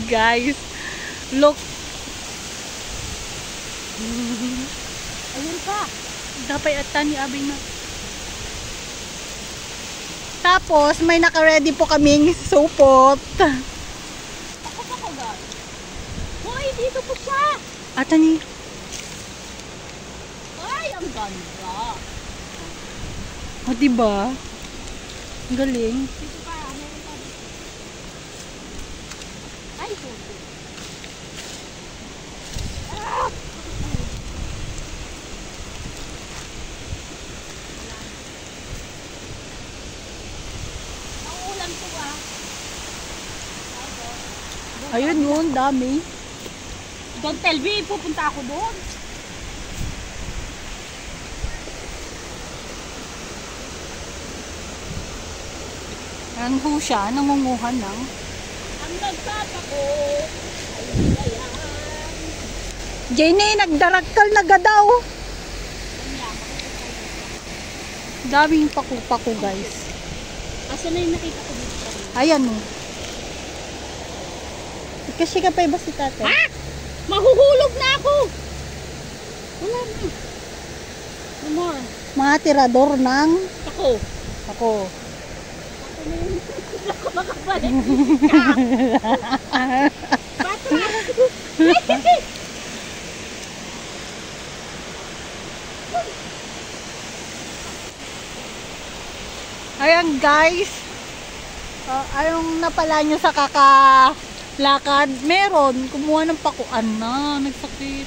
Guys, look. Ayun pa. Dapat ata ni Abing na. Tapos, may naka-ready po kaming supot. Ako pa ko guys. Hoy, dito po siya. Ata ni. Ay, ang ganda. O, diba? Ang galing. Dito pa, meron pa dito. Ay, suso. Ah! Ang ulan ko ah. Ayun yun, dami. Don't tell me, pupunta ako doon. Yan ho siya, nangunguhan lang. Ang nagtatako. Ayan. Jenny, nagdaraktal na gadaw. Daming paku-paku, guys. Asa na yung nakita ko dito? Ayan o. Kasi ka pa iba si tate. Ha? Mahuhulog na ako. Wala na. No more. Mga tirador ng Ako. ako. Ako na yun. Ako makabalik. Bata na. Ayan guys. Anong napala nyo sa kakalakad? Meron. Kumuha ng pakuan na. Nagsakit.